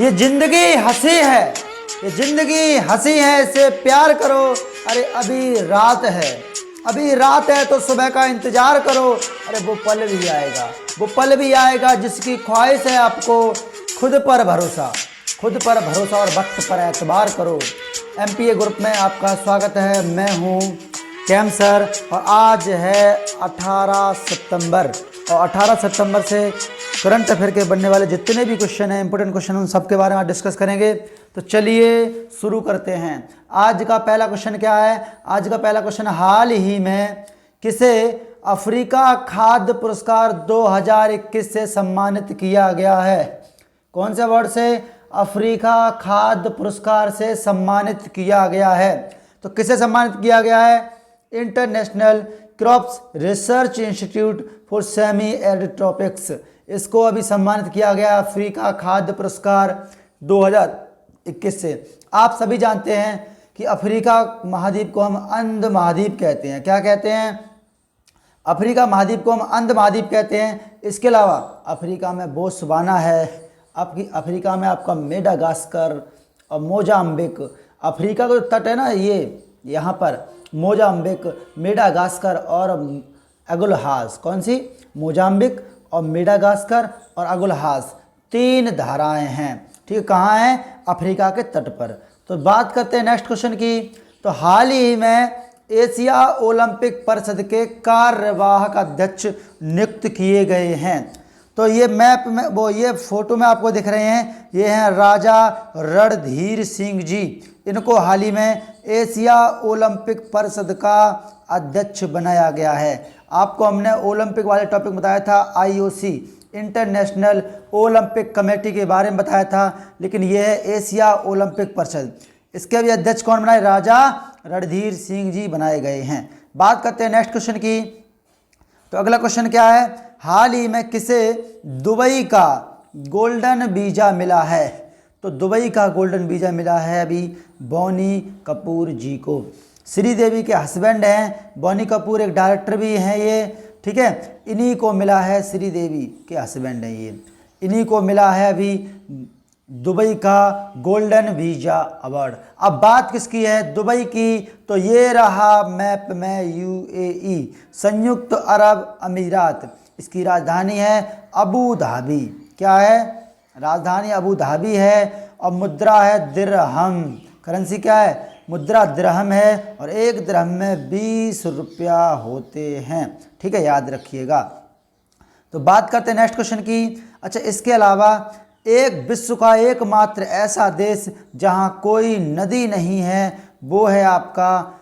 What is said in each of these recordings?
ये जिंदगी हंसी है, ये जिंदगी हंसी है, इसे प्यार करो। अरे अभी रात है, अभी रात है तो सुबह का इंतजार करो। अरे वो पल भी आएगा, वो पल भी आएगा जिसकी ख्वाहिश है आपको। खुद पर भरोसा, खुद पर भरोसा और वक्त पर एतबार करो। एमपीए ग्रुप में आपका स्वागत है। मैं हूँ कैम सर और आज है 18 सितंबर और 18 सितंबर से करंट अफेयर के बनने वाले जितने भी क्वेश्चन हैं, इंपॉर्टेंट क्वेश्चन, उन सब के बारे में डिस्कस करेंगे। तो चलिए शुरू करते हैं। आज का पहला क्वेश्चन क्या है? आज का पहला क्वेश्चन, हाल ही में किसे अफ्रीका खाद्य पुरस्कार 2021 से सम्मानित किया गया है? कौन से अवार्ड से? अफ्रीका खाद्य पुरस्कार से सम्मानित किया गया है। तो किसे सम्मानित किया गया है? International crops research institute for semi arid tropics, इसको अभी सम्मानित किया गया अफ्रीका खाद्य पुरस्कार 2021 से। आप सभी जानते हैं कि अफ्रीका महाद्वीप को हम अंध महाद्वीप कहते हैं। क्या कहते हैं? अफ्रीका महाद्वीप को हम अंध महाद्वीप कहते हैं। इसके अलावा अफ्रीका में बोत्सवाना है, आपकी अफ्रीका में आपका मेडागास्कर और मोजाम्बिक, अफ्रीका का जो तट है ना, ये यहाँ पर मोजाम्बिक, मेडागास्कर और अगुलहास, कौन सी? मोजाम्बिक और मेडागास्कर और अगुलहास, 3 धाराएं हैं। ठीक है, कहाँ हैं? अफ्रीका के तट पर। तो बात करते हैं नेक्स्ट क्वेश्चन की। तो हाल ही में एशिया ओलंपिक परिषद के कार्यवाहक अध्यक्ष नियुक्त किए गए हैं। तो ये मैप में, वो ये फोटो में आपको दिख रहे हैं, ये हैं राजा रणधीर सिंह जी। इनको हाल ही में एशिया ओलंपिक परिषद का अध्यक्ष बनाया गया है। आपको हमने ओलंपिक वाले टॉपिक बताया था, आईओसी इंटरनेशनल ओलंपिक कमेटी के बारे में बताया था, लेकिन यह है एशिया ओलंपिक परिषद। इसके भी अध्यक्ष कौन बनाए? राजा रणधीर सिंह जी बनाए गए हैं। बात करते हैं नेक्स्ट क्वेश्चन की। तो अगला क्वेश्चन क्या है? हाल ही में किसे दुबई का गोल्डन वीजा मिला है? तो दुबई का गोल्डन वीजा मिला है अभी बोनी कपूर जी को। श्रीदेवी के हस्बैंड हैं बोनी कपूर, एक डायरेक्टर भी हैं ये। ठीक है, इन्हीं को मिला है, श्रीदेवी के हस्बैंड हैं ये, इन्हीं को मिला है अभी दुबई का गोल्डन वीजा अवार्ड। अब बात किसकी है? दुबई की। तो ये रहा मैप में यूएई, संयुक्त अरब अमीरात। इसकी राजधानी है अबू धाबी। क्या है? राजधानी अबू धाबी है और मुद्रा है दिरहम। करेंसी क्या है? मुद्रा दिरहम है और एक दिरहम में 20 रुपया होते हैं। ठीक है, याद रखिएगा। तो बात करते हैं नेक्स्ट क्वेश्चन की। अच्छा, इसके अलावा एक विश्व का एकमात्र ऐसा देश जहां कोई नदी नहीं है, वो है आपका,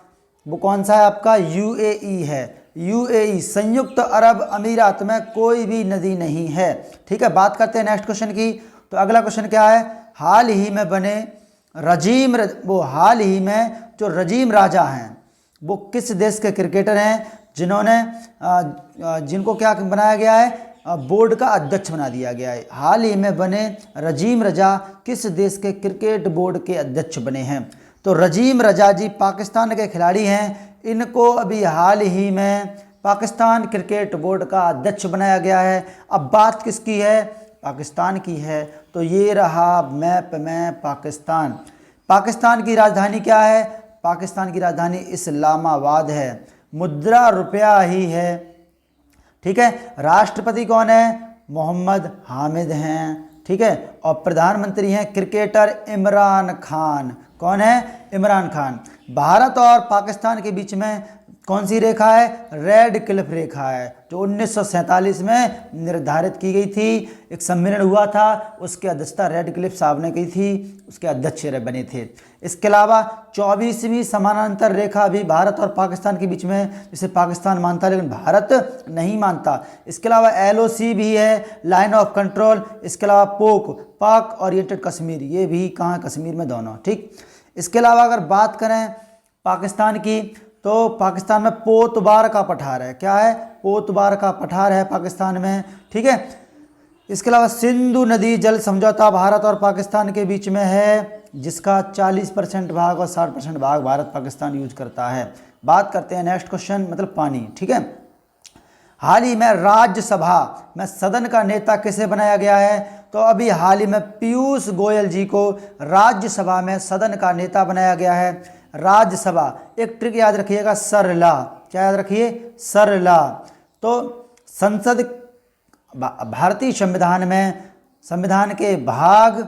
वो कौन सा है आपका? यूएई है। यूएई, संयुक्त अरब अमीरात में कोई भी नदी नहीं है। ठीक है, बात करते हैं नेक्स्ट क्वेश्चन की। तो अगला क्वेश्चन क्या है? हाल ही में बने हाल ही में जो रजीम राजा हैं, वो किस देश के क्रिकेटर हैं जिन्होंने जिनको क्या बनाया गया है? बोर्ड का अध्यक्ष बना दिया गया है। हाल ही में बने रजीम रजा किस देश के क्रिकेट बोर्ड के अध्यक्ष बने हैं? तो रजीम रजा जी पाकिस्तान के खिलाड़ी हैं। इनको अभी हाल ही में पाकिस्तान क्रिकेट बोर्ड का अध्यक्ष बनाया गया है। अब बात किसकी है? पाकिस्तान की है। तो ये रहा मैप में पाकिस्तान। पाकिस्तान की राजधानी क्या है? पाकिस्तान की राजधानी इस्लामाबाद है। मुद्रा रुपया ही है। ठीक है, राष्ट्रपति कौन है? मोहम्मद हामिद हैं। ठीक है, और प्रधानमंत्री हैं क्रिकेटर इमरान खान। कौन है? इमरान खान। भारत और पाकिस्तान के बीच में कौन सी रेखा है? रेड क्लिफ रेखा है, जो 1947 में निर्धारित की गई थी। एक सम्मेलन हुआ था, उसकी अध्यक्षता रेड क्लिफ साहब ने की थी, उसके अध्यक्ष बने थे। इसके अलावा 24वीं समानांतर रेखा भी भारत और पाकिस्तान के बीच में, जिसे पाकिस्तान मानता है लेकिन भारत नहीं मानता। इसके अलावा LOC भी है, लाइन ऑफ कंट्रोल। इसके अलावा पोक, पाक ओरिएंटेड कश्मीर, ये भी कहाँ? कश्मीर में दोनों। ठीक, इसके अलावा अगर बात करें पाकिस्तान की, तो पाकिस्तान में पोतबार का पठार है। क्या है? पोतबार का पठार है पाकिस्तान में। ठीक है, इसके अलावा सिंधु नदी जल समझौता भारत और पाकिस्तान के बीच में है, जिसका 40% भाग और 60% भाग भारत पाकिस्तान यूज करता है। बात करते हैं नेक्स्ट क्वेश्चन, मतलब पानी। ठीक है, हाल ही में राज्यसभा में सदन का नेता किसे बनाया गया है? तो अभी हाल ही में पीयूष गोयल जी को राज्यसभा में सदन का नेता बनाया गया है। राज्यसभा, एक ट्रिक याद रखिएगा, सरला, क्या याद रखिए, सरला। तो संसद, भारतीय संविधान में, संविधान के भाग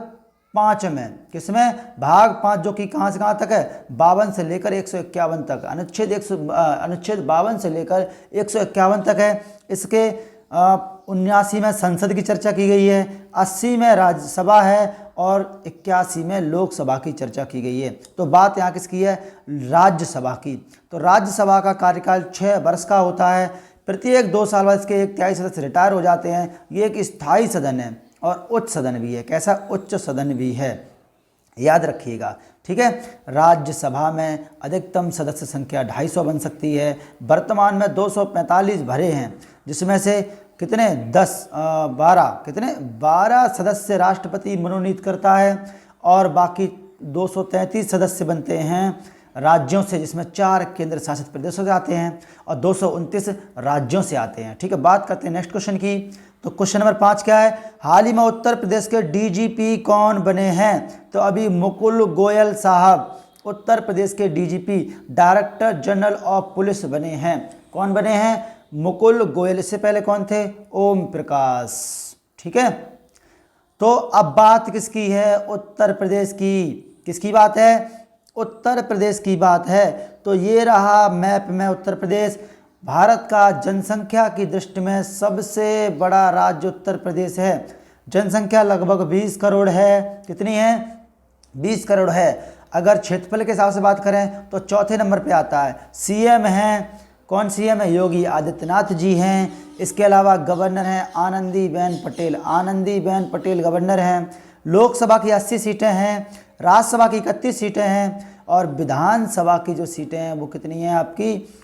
5 में, किसमें, भाग 5, जो कि कहाँ से कहाँ तक है, 52 से लेकर 151 तक, अनुच्छेद 52 से लेकर 151 तक है। इसके 79 में संसद की चर्चा की गई है, 80 में राज्यसभा है और 81 में लोकसभा की चर्चा की गई है। तो बात यहाँ किसकी है, राज्यसभा की। तो राज्यसभा का कार्यकाल 6 वर्ष का होता है। प्रत्येक 2 साल बाद इसके 23 सदस्य रिटायर हो जाते हैं। ये एक स्थायी सदन है और उच्च सदन भी है। कैसा, उच्च सदन भी है, याद रखिएगा, ठीक है। राज्यसभा में अधिकतम सदस्य संख्या 250 बन सकती है। वर्तमान में 245 भरे हैं, जिसमें से कितने, 12 सदस्य राष्ट्रपति मनोनीत करता है और बाकी 233 सदस्य बनते हैं राज्यों से, जिसमें 4 केंद्र शासित प्रदेशों से आते हैं और 229 राज्यों से आते हैं, ठीक है। बात करते हैं नेक्स्ट क्वेश्चन की। तो क्वेश्चन नंबर 5 क्या है, हाल ही में उत्तर प्रदेश के डीजीपी कौन बने हैं? तो अभी मुकुल गोयल साहब उत्तर प्रदेश के DGP, director general of police बने हैं। कौन बने हैं? मुकुल गोयल। इससे पहले कौन थे? ओम प्रकाश, ठीक है। तो अब बात किसकी है? उत्तर प्रदेश की। किसकी बात है? उत्तर प्रदेश की बात है। तो ये रहा मैप में उत्तर प्रदेश। भारत का जनसंख्या की दृष्टि में सबसे बड़ा राज्य उत्तर प्रदेश है। जनसंख्या लगभग 20 करोड़ है। कितनी है? 20 करोड़ है। अगर क्षेत्रफल के हिसाब से बात करें तो चौथे नंबर पे आता है। सीएम हैं, कौन सीएम है? योगी आदित्यनाथ जी हैं। इसके अलावा गवर्नर हैं आनंदीबेन पटेल। आनंदीबेन पटेल गवर्नर हैं। लोकसभा की 80 सीटें हैं, राज्यसभा की 31 सीटें हैं और विधानसभा की जो सीटें हैं वो कितनी हैं आपकी?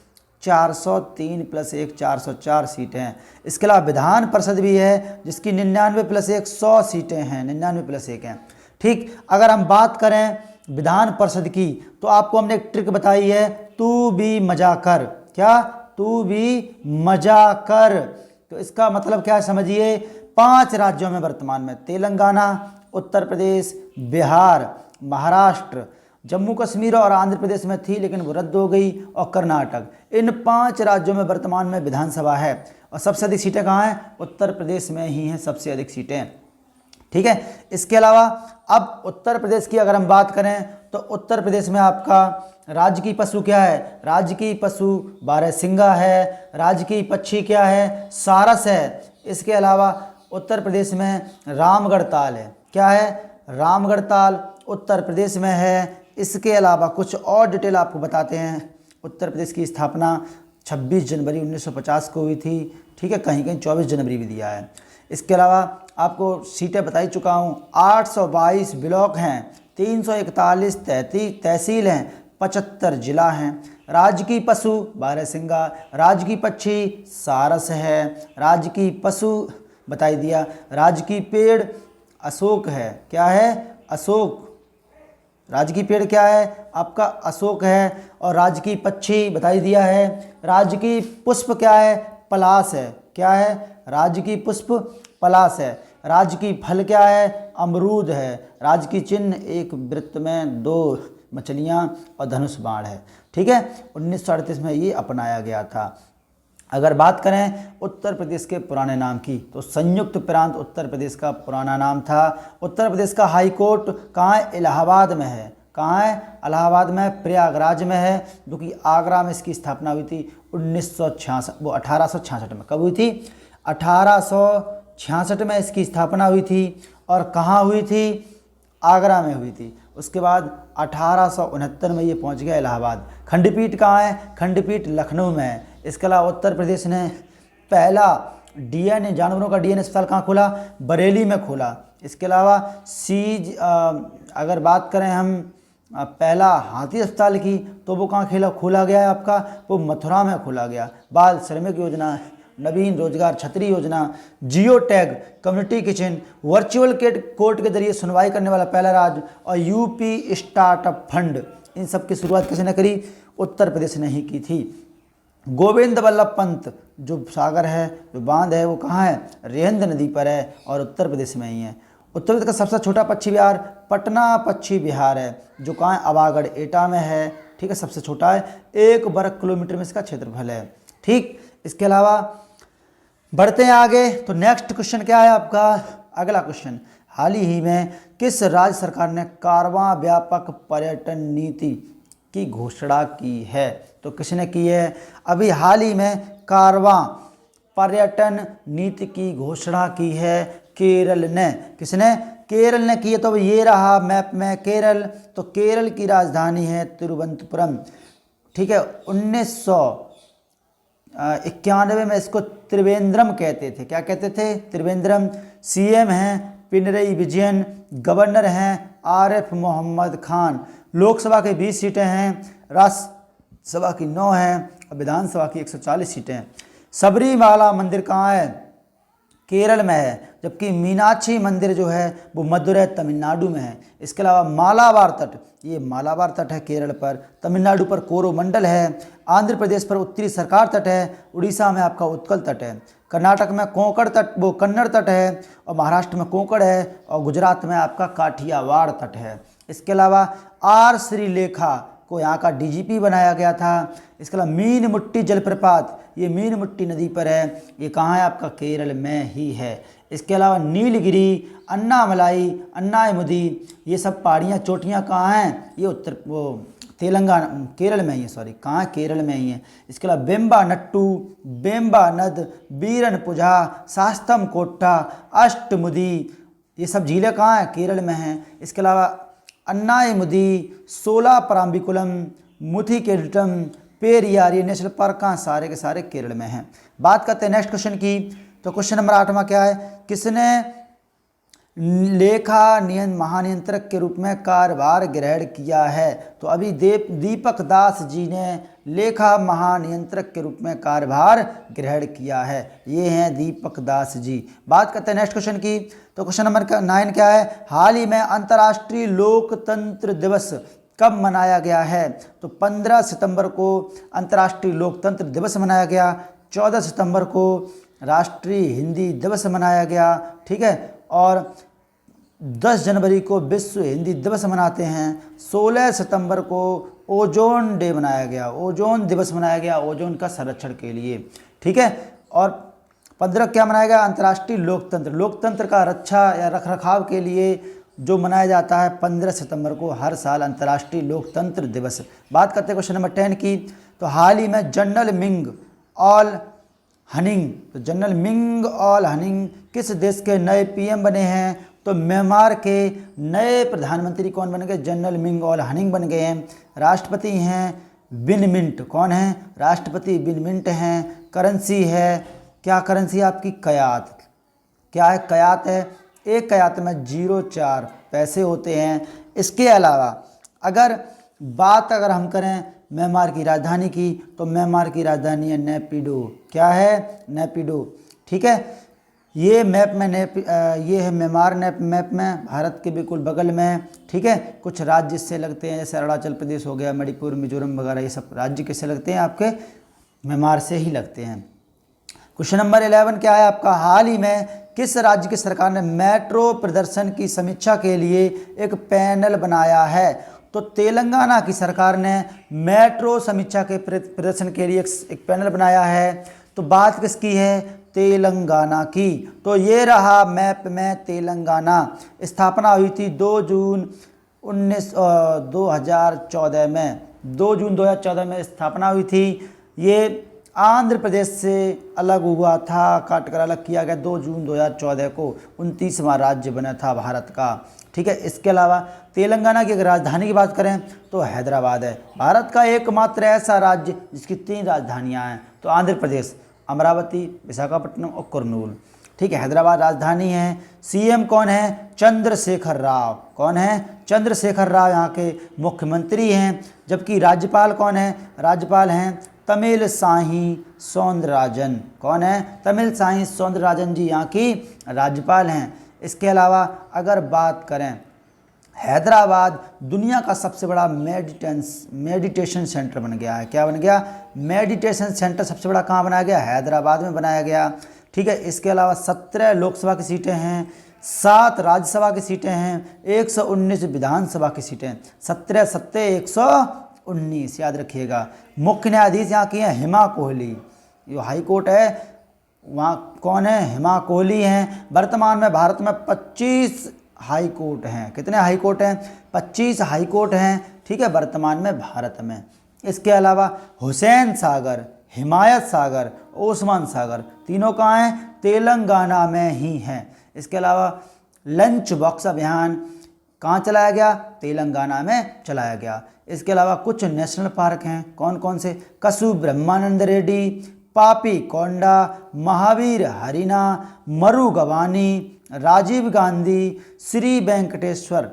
403 + 1 404 सीटें हैं। इसके अलावा विधान परिषद भी है जिसकी 99 + 1 100 सीटें हैं। 99 + 1 हैं, ठीक। अगर हम बात करें विधान परिषद की तो आपको हमने एक ट्रिक बताई है, तू भी मजा कर। क्या? तू भी मजा कर। तो इसका मतलब क्या है समझिए। 5 राज्यों में वर्तमान में तेलंगाना, उत्तर प्रदेश, बिहार, महाराष्ट्र, जम्मू कश्मीर और आंध्र प्रदेश में थी लेकिन वो रद्द हो गई, और कर्नाटक, इन 5 राज्यों में वर्तमान में विधानसभा है। और सबसे अधिक सीटें कहाँ हैं? उत्तर प्रदेश में ही हैं सबसे अधिक सीटें, ठीक है। इसके अलावा अब उत्तर प्रदेश की अगर हम बात करें तो उत्तर प्रदेश में आपका राजकीय पशु क्या है? राजकीय पशु बारहसिंगा है। राजकीय पक्षी क्या है? सारस है। इसके अलावा उत्तर प्रदेश में रामगढ़ ताल है। क्या है? रामगढ़ ताल उत्तर प्रदेश में है। इसके अलावा कुछ और डिटेल आपको बताते हैं। उत्तर प्रदेश की स्थापना 26 जनवरी 1950 को हुई थी, ठीक है। कहीं कहीं 24 जनवरी भी दिया है। इसके अलावा आपको सीटें बता ही चुका हूँ। 822 ब्लॉक हैं, 341 तहसील हैं, 75 जिला हैं। राजकीय पशु बारहसिंगा, राजकीय पक्षी सारस है, राजकीय पशु बता ही दिया। राजकीय पेड़ अशोक है। क्या है? अशोक। राजकीय पेड़ क्या है? आपका अशोक है। और राजकीय पक्षी बता ही दिया है। राजकीय पुष्प क्या है? पलाश है। क्या है? राजकीय पुष्प पलाश है। राजकीय फल क्या है? अमरूद है। राजकीय चिन्ह एक वृत्त में 2 मछलियाँ और धनुष बाण है, ठीक है। 1938 में ये अपनाया गया था। अगर बात करें उत्तर प्रदेश के पुराने नाम की तो संयुक्त प्रांत उत्तर प्रदेश का पुराना नाम था। उत्तर प्रदेश का हाई कोर्ट कहाँ है? इलाहाबाद में है। कहाँ है? इलाहाबाद में, प्रयागराज में है, जो कि आगरा में इसकी स्थापना हुई थी 1966, वो 1866 में। कब हुई थी? 1866 में इसकी स्थापना हुई थी। और कहाँ हुई थी? आगरा में हुई थी। उसके बाद 1869 में ये पहुंच गया इलाहाबाद। खंडपीठ कहाँ है? खंडपीठ लखनऊ में है। इसके अलावा उत्तर प्रदेश ने पहला डीएनए, जानवरों का डीएनए अस्पताल कहाँ खोला? बरेली में खोला। इसके अलावा अगर बात करें हम पहला हाथी अस्पताल की तो वो कहाँ खोला गया है आपका? वो मथुरा में खोला गया। बाल श्रमिक योजना, नवीन रोजगार छतरी योजना, geo tag, community kitchen, virtual court के जरिए सुनवाई करने वाला पहला राज्य, और यूपी स्टार्टअप फंड, इन सब की शुरुआत किसने करी? उत्तर प्रदेश ने ही की थी। गोविंद बल्लभ पंत जो सागर है, जो बांध है, वो कहाँ है? रिहंद नदी पर है और उत्तर प्रदेश में ही है। उत्तर प्रदेश का सबसे छोटा पक्षी विहार पटना पक्षी विहार है, जो कहाँ है? आवागढ़ एटा में है। ठीक है, सबसे छोटा है, 1 वर्ग किलोमीटर में इसका क्षेत्रफल है। ठीक, इसके अलावा बढ़ते हैं आगे। तो नेक्स्ट क्वेश्चन क्या है आपका? अगला क्वेश्चन, हाल ही में किस राज्य सरकार ने कारवां व्यापक पर्यटन नीति की घोषणा की है? तो किसने की है? अभी हाल ही में कारवां पर्यटन नीति की घोषणा की है केरल ने। किसने? केरल ने की है। तो ये रहा मैप में केरल। तो केरल की राजधानी है तिरुवनंतपुरम। ठीक है, 1991 में इसको त्रिवेंद्रम कहते थे। क्या कहते थे? त्रिवेंद्रम। सीएम हैं पिनरई विजयन, गवर्नर हैं आरिफ मोहम्मद खान। लोकसभा के 20 सीटें हैं, राज्यसभा की 9 हैं और विधानसभा की 140 सीटें हैं। सबरीमाला मंदिर कहाँ है? केरल में है, जबकि मीनाक्षी मंदिर जो है वो मदुरै तमिलनाडु में है। इसके अलावा मालाबार तट, ये मालाबार तट है केरल पर। तमिलनाडु पर कोरोमंडल है। आंध्र प्रदेश पर उत्तरी सरकार तट है। उड़ीसा में आपका उत्कल तट है। कर्नाटक में कोंकण तट, वो कन्नड़ तट है। और महाराष्ट्र में कोंकण है। और गुजरात में आपका काठियावाड़ तट है। इसके अलावा आर श्रीलेखा को यहाँ का डीजीपी बनाया गया था। इसके अलावा मीन मुट्टी जलप्रपात, ये मीन मुट्टी नदी पर है। ये कहाँ है? आपका केरल में ही है। इसके अलावा नीलगिरी, अन्नामलाई, अन्नायमुदी, ये सब पहाड़ियाँ चोटियाँ कहाँ हैं? ये तेलंगाना, केरल में ही है। सॉरी, कहाँ है? केरल में ही है। इसके अलावा बेम्बा नट्टू, बेम्बा नद, बीरनपुझा, शास्तम कोट्टा, अष्टमुदी, ये सब झीलें कहाँ हैं? केरल में हैं। इसके अलावा अन्नायमुदी, सोला पराम्बिकुलम, मुथिकेटम, पेरियार, ये नेशनल पार्क कहाँ? सारे के सारे केरल में हैं। बात करते हैं नेक्स्ट क्वेश्चन की। तो क्वेश्चन नंबर 8वां क्या है? किसने लेखा महानियंत्रक के रूप में कार्यभार ग्रहण किया है? तो अभी दीपक दास जी ने लेखा महानियंत्रक के रूप में कार्यभार ग्रहण किया है। ये हैं दीपक दास जी। बात करते हैं नेक्स्ट क्वेश्चन की। तो क्वेश्चन नंबर 9 क्या है? हाल ही में अंतर्राष्ट्रीय लोकतंत्र दिवस कब मनाया गया है? तो 15 सितंबर को अंतर्राष्ट्रीय लोकतंत्र दिवस मनाया गया। 14 सितंबर को राष्ट्रीय हिंदी दिवस मनाया गया। ठीक है, और 10 जनवरी को विश्व हिंदी दिवस मनाते हैं। 16 सितंबर को ओजोन डे मनाया गया, ओजोन दिवस मनाया गया, ओजोन का संरक्षण के लिए। ठीक है, और 15 क्या मनाया गया? अंतर्राष्ट्रीय लोकतंत्र, लोकतंत्र का रक्षा या रखरखाव के लिए जो मनाया जाता है 15 सितंबर को हर साल अंतर्राष्ट्रीय लोकतंत्र दिवस। बात करते हैं क्वेश्चन नंबर 10 की। तो हाल ही में जनरल मिंग ऑल हनिंग, तो जनरल मिंग ऑल हनिंग किस देश के नए पीएम बने हैं? तो म्यांमार के नए प्रधानमंत्री कौन बन गए? जनरल मिंग ऑल हनिंग बन गए हैं। राष्ट्रपति हैं विन मिंट। कौन है? राष्ट्रपति विन मिंट हैं। करेंसी है, क्या करेंसी है आपकी? कयात। क्या है? कयात है। एक कयात में 0.4 पैसे होते हैं। इसके अलावा अगर हम करें म्यांमार की राजधानी की, तो म्यांमार की राजधानी है नेपिडो। क्या है? नेपिडो। ठीक है, ये मैप में ये है म्यांमार मैप में, भारत के बिल्कुल बगल में। ठीक है, कुछ राज्य इससे लगते हैं, जैसे अरुणाचल प्रदेश हो गया, मणिपुर, मिजोरम वगैरह, ये सब राज्य किससे लगते हैं? आपके म्यांमार से ही लगते हैं। क्वेश्चन नंबर 11 क्या है आपका? हाल ही में किस राज्य की सरकार ने मेट्रो प्रदर्शन की समीक्षा के लिए एक पैनल बनाया है? तो तेलंगाना की सरकार ने मेट्रो समीक्षा के प्रदर्शन के लिए एक पैनल बनाया है। तो बात किसकी है? तेलंगाना की। तो ये रहा मैप में तेलंगाना। स्थापना हुई थी 2 जून 2014 में। 2 जून 2014 में स्थापना हुई थी। ये आंध्र प्रदेश से अलग हुआ था, काट कर अलग किया गया 2 जून 2014 को। 29वां राज्य बना था भारत का। ठीक है, इसके अलावा तेलंगाना की अगर राजधानी की बात करें तो हैदराबाद है। भारत का एकमात्र ऐसा राज्य जिसकी 3 राजधानियां हैं। तो आंध्र प्रदेश, अमरावती, विशाखापट्टनम और कुर्नूल। ठीक है, हैदराबाद राजधानी है। सीएम कौन है? चंद्रशेखर राव। कौन है? चंद्रशेखर राव यहाँ के मुख्यमंत्री हैं। जबकि राज्यपाल कौन है? राज्यपाल हैं तमिलसाई सौंदरराजन। कौन है? तमिलसाई सौंदरराजन जी यहाँ की राज्यपाल हैं। इसके अलावा अगर बात करें हैदराबाद दुनिया का सबसे बड़ा मेडिटेशन सेंटर बन गया है। क्या बन गया? मेडिटेशन सेंटर सबसे बड़ा कहाँ बनाया गया? हैदराबाद में बनाया गया। ठीक है, इसके अलावा 17 लोकसभा की सीटें हैं, 7 राज्यसभा की सीटें हैं, 119 विधानसभा की सीटें, 17 सत्ते 119, याद रखिएगा। मुख्य न्यायाधीश यहाँ की हैं हेमा कोहली, जो हाई कोर्ट है वहाँ कौन है? हेमा कोहली हैं। वर्तमान में भारत में 25 हाई कोर्ट हैं। कितने हाई कोर्ट हैं? 25 हाई कोर्ट हैं। ठीक है, वर्तमान में भारत में। इसके अलावा हुसैन सागर, हिमायत सागर, ओस्मान सागर, तीनों कहाँ हैं? तेलंगाना में ही हैं। इसके अलावा लंच बॉक्स अभियान कहाँ चलाया गया? तेलंगाना में चलाया गया। इसके अलावा कुछ नेशनल पार्क हैं। कौन कौन से? कसु ब्रह्मानंद रेड्डी, पापी कोंडा, महावीर हरिना, मरु गवानी, राजीव गांधी, श्री वेंकटेश्वर,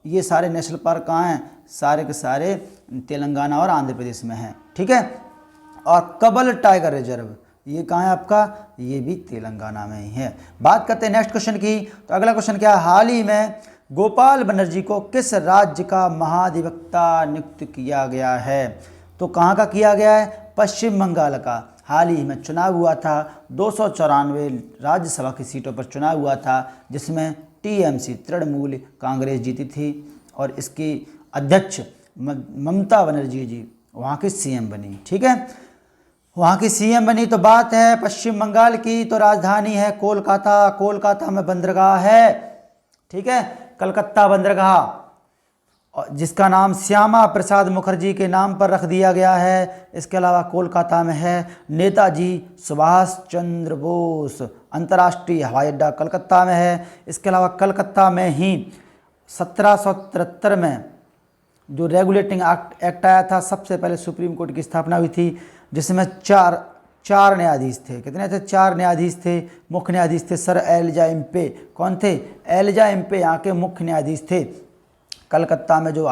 ये सारे नेशनल पार्क कहाँ हैं? सारे के सारे तेलंगाना और आंध्र प्रदेश में हैं। ठीक है, और कबल टाइगर रिजर्व ये कहाँ है आपका? ये भी तेलंगाना में ही है। बात करते हैं नेक्स्ट क्वेश्चन की। तो अगला क्वेश्चन क्या है? हाल ही में गोपाल बनर्जी को किस राज्य का महाधिवक्ता नियुक्त किया गया है? तो कहाँ का किया गया है? पश्चिम बंगाल का। हाल ही में चुनाव हुआ था, 294 राज्यसभा की सीटों पर चुनाव हुआ था, जिसमें टीएमसी तृणमूल कांग्रेस जीती थी और इसकी अध्यक्ष ममता बनर्जी जी वहाँ की सीएम बनी। ठीक है, वहाँ की सीएम बनी। तो बात है पश्चिम बंगाल की, तो राजधानी है कोलकाता। कोलकाता में बंदरगाह है। ठीक है, कलकत्ता बंदरगाह, जिसका नाम श्यामा प्रसाद मुखर्जी के नाम पर रख दिया गया है। इसके अलावा कोलकाता में है नेताजी सुभाष चंद्र बोस अंतर्राष्ट्रीय हवाई अड्डा, कलकत्ता में है। इसके अलावा कलकत्ता में ही 1773 में जो रेगुलेटिंग एक्ट आया था, सबसे पहले सुप्रीम कोर्ट की स्थापना हुई थी, जिसमें चार न्यायाधीश थे। कितने थे? 4 न्यायाधीश थे। मुख्य न्यायाधीश थे सर एलिजा इम्पे। कौन थे? एलिजा इम्पे यहाँ के मुख्य न्यायाधीश थे। कलकत्ता में जो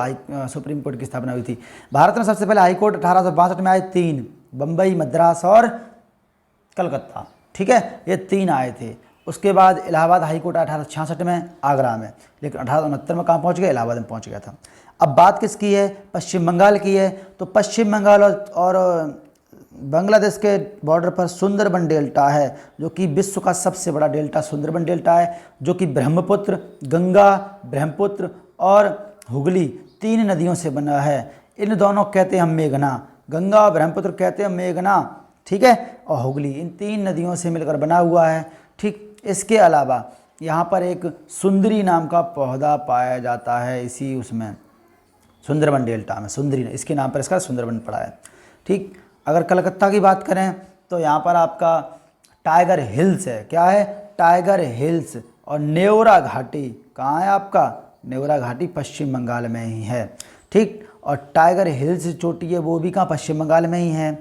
सुप्रीम कोर्ट की स्थापना हुई थी। भारत में सबसे पहले हाई कोर्ट 1862 में आए 3, बम्बई, मद्रास और कलकत्ता। ठीक है, ये 3 आए थे। उसके बाद इलाहाबाद हाई कोर्ट 1866 में आगरा में, लेकिन 1869 में कहाँ पहुँच गया? इलाहाबाद में पहुँच गया था। अब बात किसकी है? पश्चिम बंगाल की है। तो पश्चिम बंगाल और बांग्लादेश के बॉर्डर पर सुंदरबन डेल्टा है, जो कि विश्व का सबसे बड़ा डेल्टा सुंदरबन डेल्टा है, जो कि ब्रह्मपुत्र, गंगा, ब्रह्मपुत्र और हुगली 3 नदियों से बना है। इन दोनों कहते हैं हम मेघना, गंगा और ब्रह्मपुत्र कहते हैं मेघना। ठीक है, और हुगली, इन 3 नदियों से मिलकर बना हुआ है। ठीक, इसके अलावा यहाँ पर एक सुंदरी नाम का पौधा पाया जाता है, इसी उसमें सुंदरबन डेल्टा में। सुंदरी, इसके नाम पर इसका सुंदरबन पड़ा है। ठीक, अगर कलकत्ता की बात करें तो यहाँ पर आपका टाइगर हिल्स है। क्या है? Tiger hills. और नेवरा घाटी कहाँ है आपका? नेवरा घाटी पश्चिम बंगाल में ही है। ठीक, और टाइगर हिल्स चोटी है, वो भी कहाँ? पश्चिम बंगाल में ही है।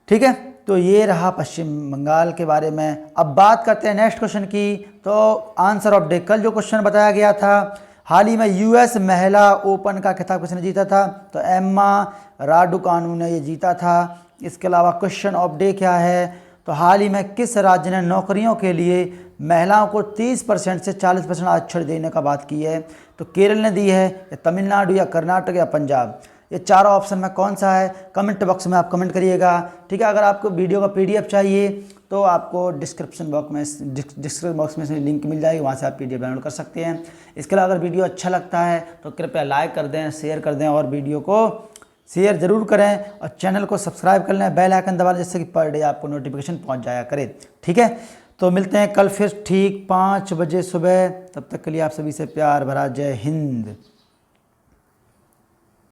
ठीक है, तो ये रहा पश्चिम बंगाल के बारे में। अब बात करते हैं नेक्स्ट क्वेश्चन की। तो आंसर ऑफ डे, कल जो क्वेश्चन बताया गया था, हाल ही में यूएस महिला ओपन का खिताब किसने जीता था? तो एम्मा राडुकानू ने ये जीता था। इसके अलावा क्वेश्चन ऑफ डे क्या है? तो हाल ही में किस राज्य ने नौकरियों के लिए महिलाओं को 30% से 40% आरक्षण देने का बात की है? तो केरल ने दी है, या तमिलनाडु, या कर्नाटक, या पंजाब। ये चारों ऑप्शन में कौन सा है? कमेंट बॉक्स में आप कमेंट करिएगा। ठीक है, अगर आपको वीडियो का PDF चाहिए तो आपको डिस्क्रिप्शन बॉक्स में से लिंक मिल जाएगी, वहाँ से आप PDF डाउनलोड कर सकते हैं। इसके अलावा अगर वीडियो अच्छा लगता है तो कृपया लाइक कर दें, शेयर कर दें, और वीडियो को शेयर ज़रूर करें, और चैनल को सब्सक्राइब कर लें, बेल आइकन दबा लें, जिससे कि पर डे आपको नोटिफिकेशन पहुँच जाया करे। ठीक है, तो मिलते हैं कल फिर ठीक 5 बजे सुबह। तब तक के लिए आप सभी से प्यार भरा जय हिंद।